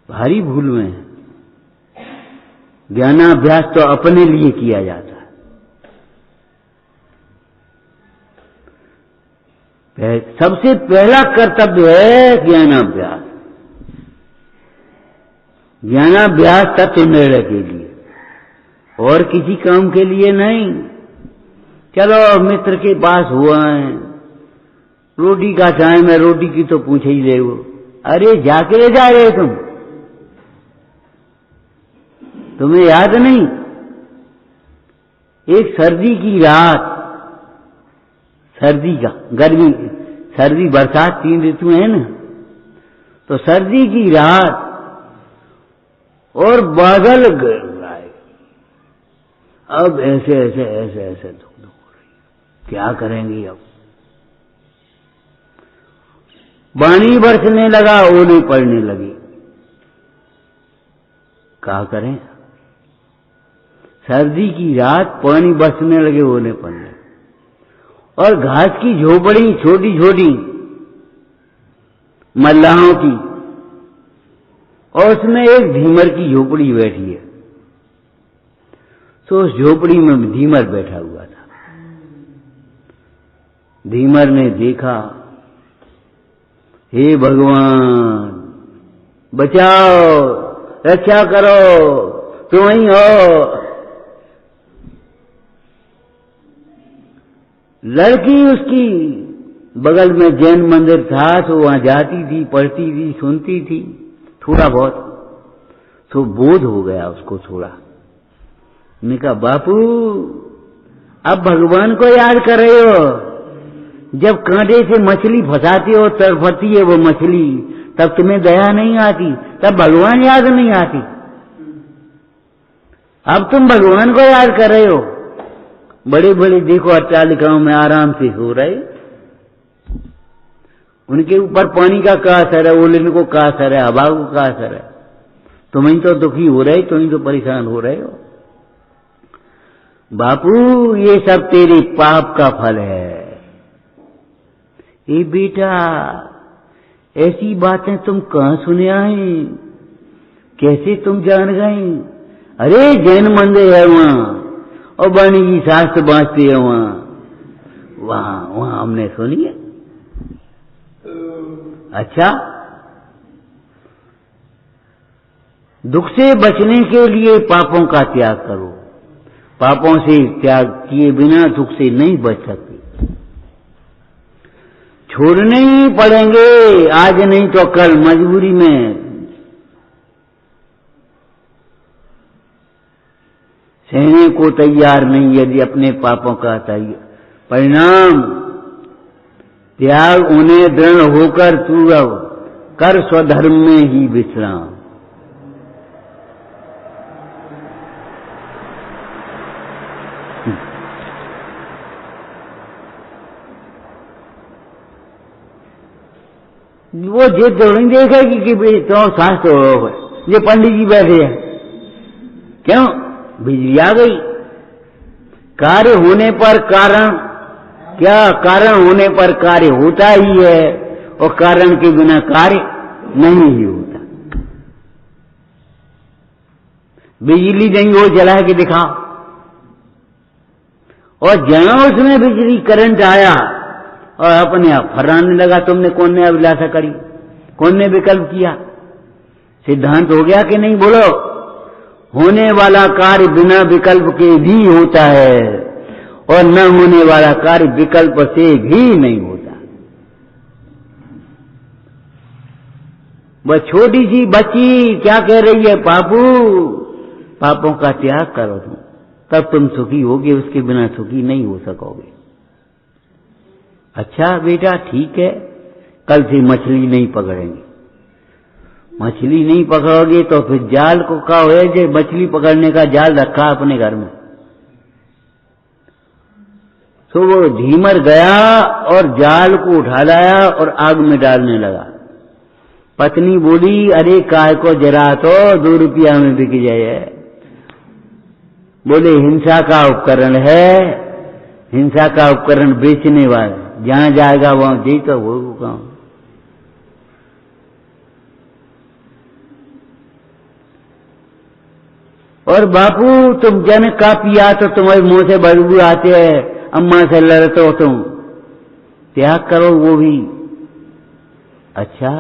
भारी भूल में है। ज्ञानाभ्यास तो अपने लिए किया जाता है। सबसे पहला कर्तव्य है ज्ञानाभ्यास। ज्ञानाभ्यास तत्व निर्णय के लिए, और किसी काम के लिए नहीं। चलो मित्र के पास हुआ है, रोटी का टाइम है, रोटी की तो पूछ ही ले वो। अरे जाके ले जा रहे तुम, तुम्हें याद नहीं? एक सर्दी की रात, सर्दी का, गर्मी, सर्दी बरसात, 3 ऋतु है ना, तो सर्दी की रात और बादल आए, अब ऐसे ऐसे ऐसे ऐसे धूप हो रही, क्या करेंगी अब? पानी बरसने लगा, ओले पड़ने लगी, क्या करें? सर्दी की रात, पानी बरसने लगे, ओले पड़ने, और घास की झोपड़ी छोटी छोटी मल्लाहों की, और उसमें एक धीमर की झोपड़ी बैठी है। तो उस झोपड़ी में धीमर बैठा हुआ था। धीमर ने देखा, हे भगवान बचाओ, रक्षा करो, तुम ही हो। लड़की उसकी बगल में जैन मंदिर था, तो वहां जाती थी, पढ़ती थी, सुनती थी थोड़ा बहुत, तो बोध हो गया उसको थोड़ा। मैंने कहा बापू अब भगवान को याद कर रहे हो? जब कांटे से मछली फंसाती हो, तड़फती है वो मछली, तब तुम्हें दया नहीं आती, तब भगवान याद नहीं आती। अब तुम भगवान को याद कर रहे हो। बड़े बड़े देखो अट्टालिकाओं में आराम से हो रहे, उनके ऊपर पानी का क्या असर है, ओले को क्या असर है, हवा को क्या असर है? तुम ही तो दुखी हो रहे, तुम ही तो परेशान हो रहे हो। बापू ये सब तेरे पाप का फल है। ए बेटा ऐसी बातें तुम कहां सुने आए, कैसे तुम जान गए? अरे जैन मंदिर है वहां, और वाणी जी शास्त्र बांचते हैं वहां हमने सुनी है। अच्छा, दुख से बचने के लिए पापों का त्याग करो। पापों से त्याग किए बिना दुख से नहीं बच सकते, छोड़ने ही पड़ेंगे, आज नहीं तो कल, मजबूरी में। सहने को तैयार नहीं यदि अपने पापों का परिणाम त्याग, उन्हें दृढ़ होकर तू अब कर स्वधर्म में ही विश्राम। वो जे थोड़ी देखेगी कि तो शास्त्र हो, ये पंडित जी बैठे हैं, क्यों बिजली आ गई। कार्य होने पर कारण, क्या कारण होने पर कार्य होता ही है, और कारण के बिना कार्य नहीं ही होता। बिजली नहीं हो, जला के दिखाओ, और जहां उसमें बिजली करंट आया और अपने आप फर्राने लगा, तुमने कौन ने अभिलाषा करी, कौन ने विकल्प किया? सिद्धांत हो गया कि नहीं? बोलो। होने वाला कार्य बिना विकल्प के भी होता है, और न होने वाला कार्य विकल्प से भी नहीं होता। वह छोटी सी बच्ची क्या कह रही है, पापू पापों का त्याग करो तुम, तब तुम सुखी होगे, उसके बिना सुखी नहीं हो सकोगे। अच्छा बेटा ठीक है, कल से मछली नहीं पकड़ेंगे। मछली नहीं पकड़ोगे तो फिर जाल को कहो है जो मछली पकड़ने का जाल रखा अपने घर में। तो वो धीमर गया और जाल को उठा लाया और आग में डालने लगा। पत्नी बोली, अरे काय को जरा तो 2 रुपया में बिक जाए। बोले हिंसा का उपकरण है, हिंसा का उपकरण बेचने वाले, जहां जाएगा वहां जी तो वो काम। और बापू तुम जन का पिया तो तुम्हारे मुंह से बदबू आते हैं, अम्मा से लड़ते हो तुम, त्याग करो वो भी। अच्छा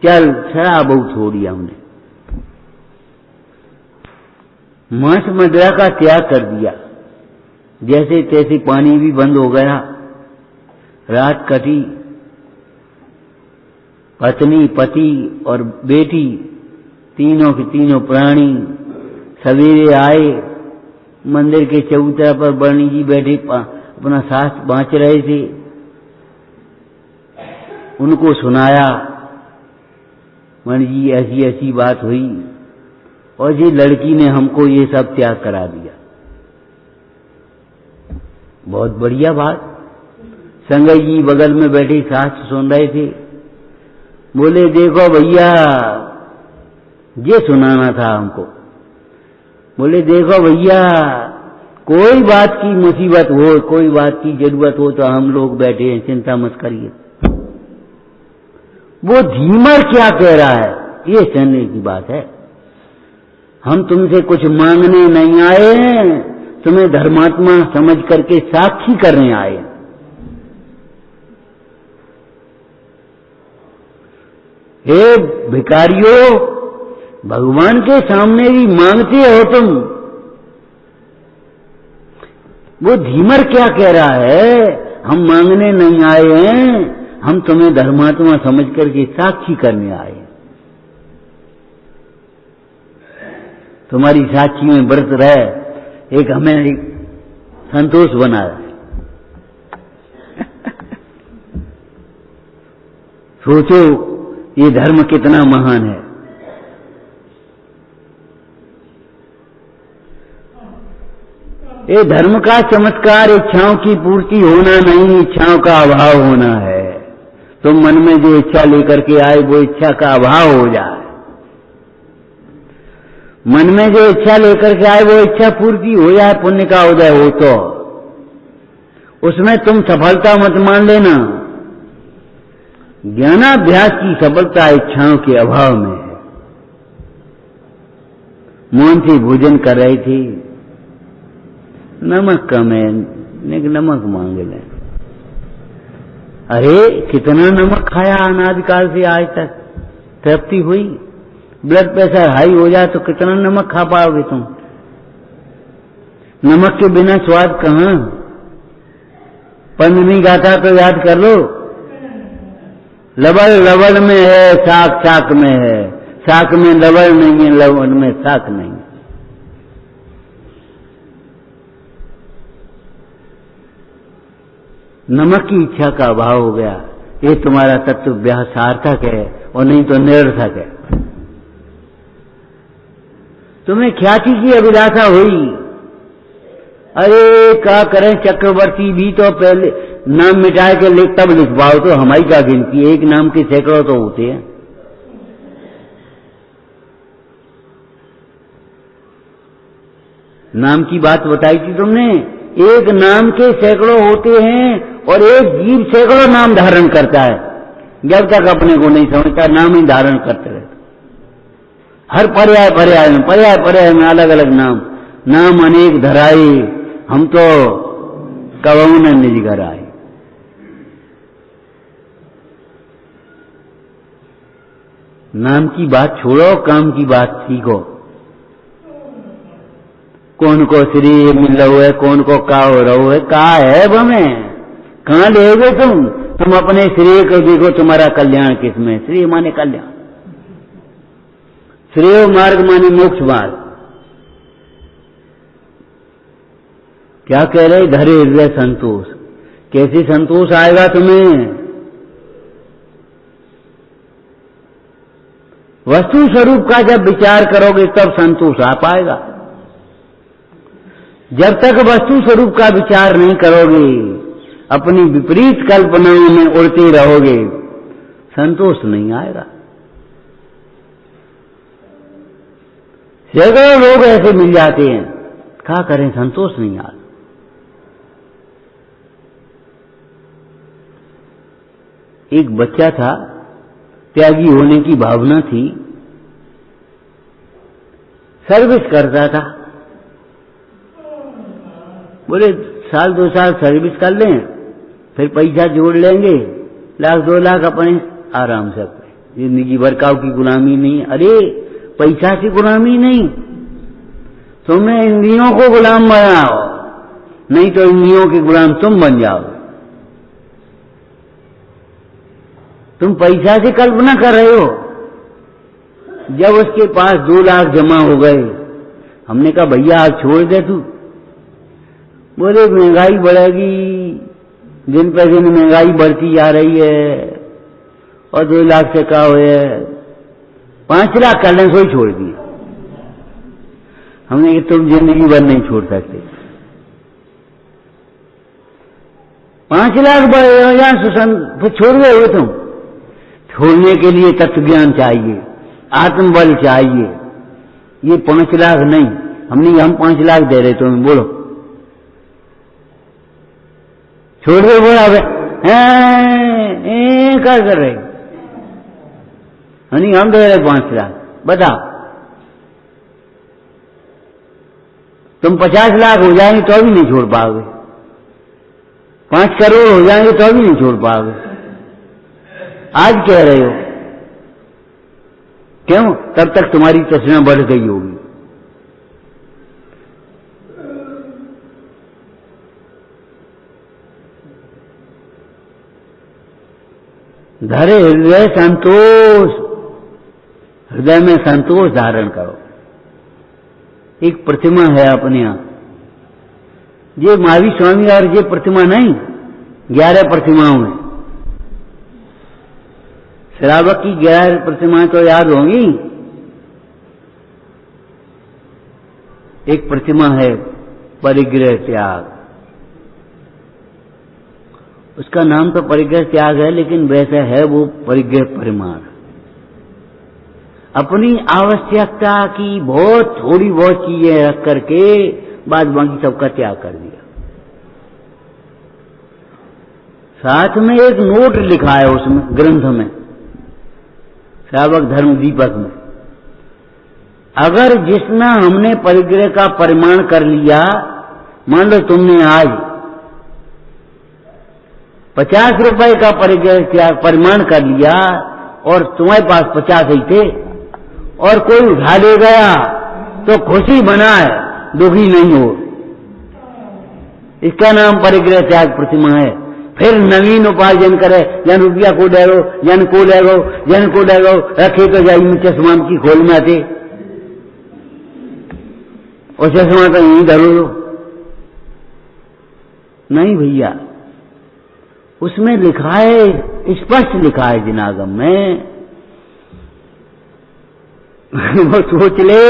चल शराब छोड़ी हमने, मांस मदिरा का त्याग कर दिया, जैसे तैसे पानी भी बंद हो गया। रात कटी, पत्नी पति और बेटी तीनों के तीनों प्राणी सवेरे आए। मंदिर के चबूतरा पर बरनी जी बैठे अपना शास्त्र बांच रहे थे। उनको सुनाया, मणि जी ऐसी ऐसी बात हुई और ये लड़की ने हमको ये सब त्याग करा दिया। बहुत बढ़िया बात। संगई जी बगल में बैठे शास्त्र सुन रहे थे। बोले देखो भैया, ये सुनाना था हमको। बोले देखो भैया, कोई बात की मुसीबत हो, कोई बात की जरूरत हो तो हम लोग बैठे हैं, चिंता मत करिए। वो धीमर क्या कह रहा है ये कहने की बात है। हम तुमसे कुछ मांगने नहीं आए हैं, तुम्हें धर्मात्मा समझ करके साक्षी करने आए। हे भिखारियों, भगवान के सामने भी मांगते हो तुम। वो धीमर क्या कह रहा है, हम मांगने नहीं आए हैं, हम तुम्हें धर्मात्मा समझ करके साक्षी करने आए। तुम्हारी साक्षी में व्रत रहे, एक हमें एक संतोष बना रहे। सोचो ये धर्म कितना महान है। ये धर्म का चमत्कार इच्छाओं की पूर्ति होना नहीं, इच्छाओं का अभाव होना है। तुम मन में जो इच्छा लेकर के आए वो इच्छा का अभाव हो जाए। मन में जो इच्छा लेकर के आए वो इच्छा पूर्ति हो जाए, पुण्य का उदय हो तो उसमें तुम सफलता मत मान लेना। ज्ञानाभ्यास की सफलता इच्छाओं के अभाव में है। मौन से भोजन कर रही थी, नमक कम है, नमक मांग ले। अरे कितना नमक खाया अनादिकाल से आज तक, तृप्ति हुई? ब्लड प्रेशर हाई हो जाए तो कितना नमक खा पाओगे तुम? नमक के बिना स्वाद कहां? पंद नहीं गाता तो याद कर लो। लवण लवण में है, साक साक में है, साक में लवण नहीं है, लवण में साक नहीं। नमक की इच्छा का अभाव हो गया। ये तुम्हारा तत्व ब्याह सार्थक है और नहीं तो निरर्थक है। तुम्हें ख्याति की अभिलाषा हुई। अरे क्या करें, चक्रवर्ती भी तो पहले नाम मिटाए के लिख तब लिखवाओ तो हमारी क्या गिनती है, एक नाम के सैकड़ों तो होते हैं। नाम की बात बताई थी तुमने, एक नाम के सैकड़ों होते हैं और एक जीव सैकड़ों नाम धारण करता है। जब तक अपने को नहीं समझता नाम ही धारण करते रहते। हर पर्याय पर्याय में अलग अलग नाम, नाम अनेक धराए, हम तो कबहू न निज घर आए। नाम की बात छोड़ो, काम की बात सीखो। कौन को श्री मिल रहो है, कौन को का हो रहो है, का है हमें, कहाँ लेगे तुम अपने श्रेय को देखो, तुम्हारा कल्याण किसमें? श्रेय माने कल्याण, श्रेय मार्ग माने मोक्ष मार्ग। क्या कह रहे? धरे हृदय संतोष। कैसे संतोष आएगा तुम्हें? वस्तु स्वरूप का जब विचार करोगे तब संतोष आ पाएगा। जब तक वस्तु स्वरूप का विचार नहीं करोगे, अपनी विपरीत कल्पनाओं में उड़ते रहोगे, संतोष नहीं आएगा। सैकड़ों लोग ऐसे मिल जाते हैं, क्या करें, संतोष नहीं आता। एक बच्चा था, त्यागी होने की भावना थी, सर्विस करता था। बोले साल 2 साल सर्विस कर लें, फिर पैसा जोड़ लेंगे, 1 लाख 2 लाख अपने आराम से अपने जिंदगी भर काऊ की गुलामी नहीं। अरे पैसा की गुलामी नहीं, तुम्हें इंद्रियों को गुलाम बनाओ, नहीं तो इंद्रियों के गुलाम तुम बन जाओ। तुम पैसा से कल्पना कर रहे हो। जब उसके पास 2 लाख जमा हो गए, हमने कहा भैया आप छोड़ दे तू। बोले महंगाई बढ़ेगी, दिन पे दिन महंगाई बढ़ती जा रही है, और 2 लाख से क्या हुए, 5 लाख कर लें, सोई छोड़ दिए। हमने कहा तुम जिंदगी भर नहीं छोड़ सकते। 5 लाख बढ़े फिर छोड़ गए हो तुम। छोड़ने के लिए तत्व ज्ञान चाहिए, आत्मबल चाहिए। ये 5 लाख नहीं, हम 5 लाख दे रहे तुम्हें, बोलो छोड़ दो। बोला कर रहे, हम दे रहे 5 लाख, बताओ तुम 50 लाख हो जाएंगे तो भी नहीं छोड़ पाओगे, 5 करोड़ हो जाएंगे तो भी नहीं छोड़ पाओगे। आज कह रहे हो क्यों? तब तक तुम्हारी तृष्णा बढ़ गई होगी। धरे हृदय संतोष, हृदय में संतोष धारण करो। एक प्रतिमा है अपने यहां, ये महावीर स्वामी और ये प्रतिमा नहीं, 11 प्रतिमाओं में। श्रावक की 11 प्रतिमाएं तो याद होंगी। एक प्रतिमा है परिग्रह त्याग, उसका नाम तो परिग्रह त्याग है, लेकिन वैसे है वो परिग्रह परिमाण। अपनी आवश्यकता की बहुत थोड़ी बहुत चीजें रख करके बाद बाकी सबका त्याग कर दिया। साथ में एक नोट लिखा है उसमें ग्रंथ में, श्रावक धर्म दीपक में, अगर जितना हमने परिग्रह का परिमाण कर लिया, मान लो तुमने आज 50 रुपए का परिग्रह त्याग परिमाण कर लिया और तुम्हारे पास 50 ही थे और कोई उठा ले गया तो खुशी बनाए, दुखी नहीं हो। इसका नाम परिग्रह त्याग प्रतिमा है। फिर नवीन उपार्जन करे, जन रुपया को डेगो, जन को डेगो, जन को डेगो, रखे तो जाई में चश्मा की खोल में आते, और चश्मा तो यहीं धरो। नहीं भैया, उसमें लिखा है, स्पष्ट लिखा है जिनागम में। वो सोच ले,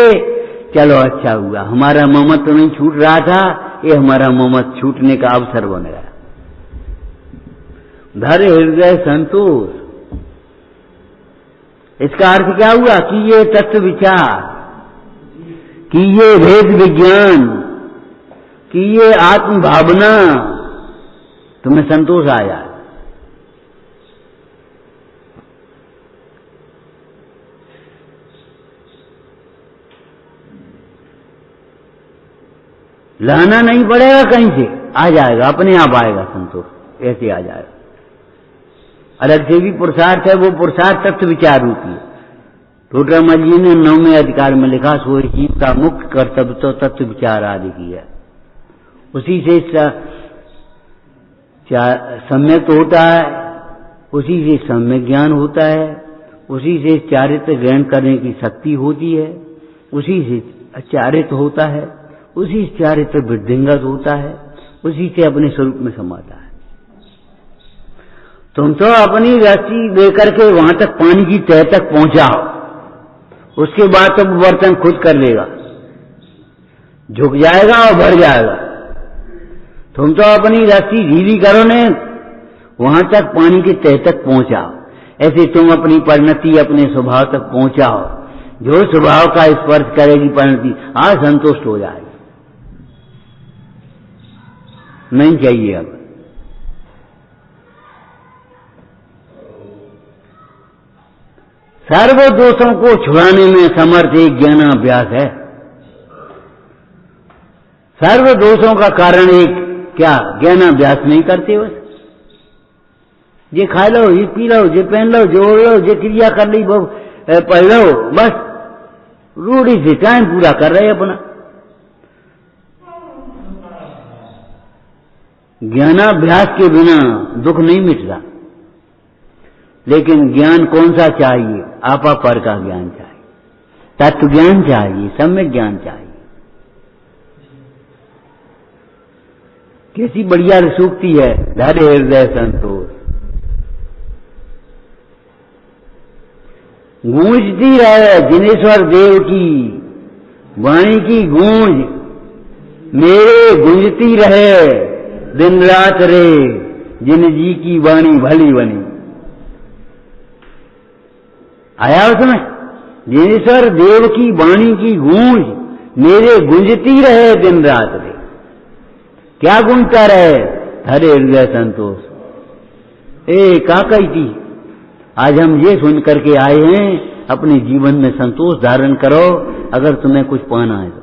चलो अच्छा हुआ, हमारा मोहम्मद तो नहीं छूट रहा था, ये हमारा मोहम्मद छूटने का अवसर बन गया। धरे हृदय संतोष, इसका अर्थ क्या हुआ कि ये तत्व विचार, कि ये भेद विज्ञान, कि ये आत्म भावना तुम्हें संतोष आया। लाना नहीं पड़ेगा कहीं से, आ जाएगा, अपने आप आएगा संतोष, ऐसे आ जाएगा। अलग से भी पुरुषार्थ है, वो पुरुषार्थ तत्व विचार रूपी है। टोडरमल जी ने 9वें अधिकार में लिखा, सो जीव का मुख्य कर्तव्य तो तत्व विचार आदि की है। उसी से सम्यक होता है, उसी से सम्यक ज्ञान होता है, उसी से चारित्र ग्रहण करने की शक्ति होती है, उसी से चारित्र होता है, उसी से चारित्र वृद्धिंगत होता है, उसी से अपने स्वरूप में समाता है। तुम तो अपनी रस्सी लेकर के वहां तक पानी की तह तक पहुंचाओ, उसके बाद तो बर्तन खुद कर लेगा, झुक जाएगा और भर जाएगा। तुम तो अपनी रस्सी ढीली करो ने, वहां तक पानी की तह तक पहुंचाओ। ऐसे तुम अपनी परिणति अपने स्वभाव तक पहुंचाओ, जो स्वभाव का स्पर्श करेगी परिणति आज संतुष्ट हो जाएगी। नहीं चाहिए अब। सर्व दोषों को छुड़ाने में समर्थ एक ज्ञानाभ्यास है। सर्व दोषों का कारण एक क्या, ज्ञानाभ्यास नहीं करते बस। ये खा लो, ये पी लो, ये पहन लो, जो लो, ये क्रिया कर ली, पढ़ लो, बस रूढ़ी से टाइम पूरा कर रहे अपना। ज्ञानाभ्यास के बिना दुख नहीं मिटता। लेकिन ज्ञान कौन सा चाहिए? आपा पर का ज्ञान चाहिए, तत्व ज्ञान चाहिए, सम्यक ज्ञान चाहिए। कैसी बढ़िया सूक्ति है, धैर्य हृदय संतोष। गूंजती रहे जिनेश्वर देव की वाणी की गूंज, मेरे गूंजती रहे दिन रात रे, जिन जी की वाणी भली बनी। आया उसमें, जिनेश्वर देव की वाणी की गूंज मेरे गूंजती रहे दिन रात रे। क्या गूंजता रहे? हरे हृदय संतोष। का कही थी, आज हम ये सुन करके आए हैं, अपने जीवन में संतोष धारण करो अगर तुम्हें कुछ पाना है तो,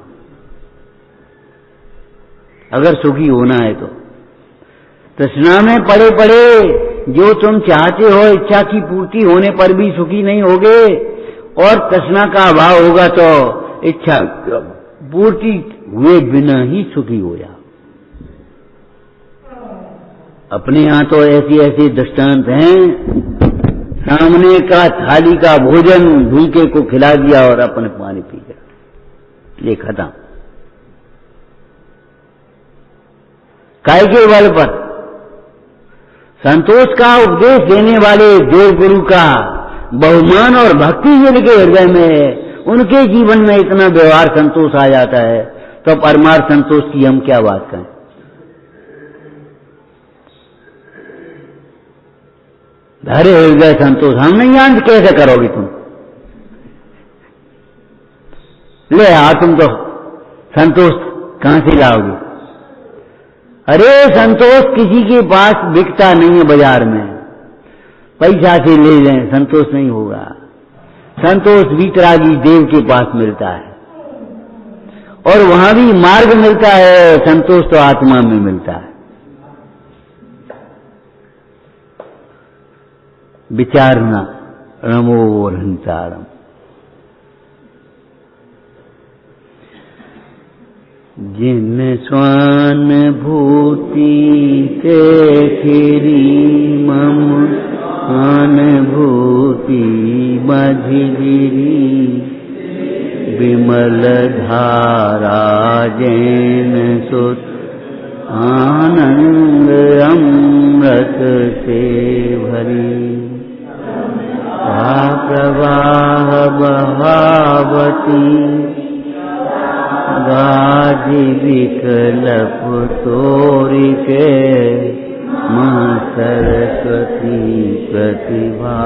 अगर सुखी होना है तो। तृष्णा में पड़े पड़े जो तुम चाहते हो, इच्छा की पूर्ति होने पर भी सुखी नहीं होगे, और तृष्णा का अभाव होगा तो इच्छा पूर्ति हुए बिना ही सुखी हो जाओ। अपने यहां तो ऐसी ऐसी दृष्टांत हैं, सामने का थाली का भोजन भूखे को खिला दिया और अपने पानी पी गया, ये खत्म। काय के बल पर संतोष का उपदेश देने वाले देव गुरु का बहुमान और भक्ति जिनके हृदय में है, उनके जीवन में इतना व्यवहार संतोष आ जाता है, तो परमार्थ संतोष की हम क्या बात करें। धैर्य हृदय संतोष हम नहीं जानते, कैसे करोगी तुम? ले आ, तुम तो संतोष कहां से लाओगे? अरे संतोष किसी के पास बिकता नहीं है बाजार में, पैसा से ले लें संतोष नहीं होगा। संतोष वीतरागी देव के पास मिलता है, और वहां भी मार्ग मिलता है, संतोष तो आत्मा में मिलता है। विचारना रमो रंचारम। जिन स्वान भूति के खिरी मम अनुभूति मझिरी, विमल धारा जैन सुत आनंद अमृत से भरी। प्रवाह बहावती गाज विकल्प तोरी के मां सरस्वती प्रतिभा।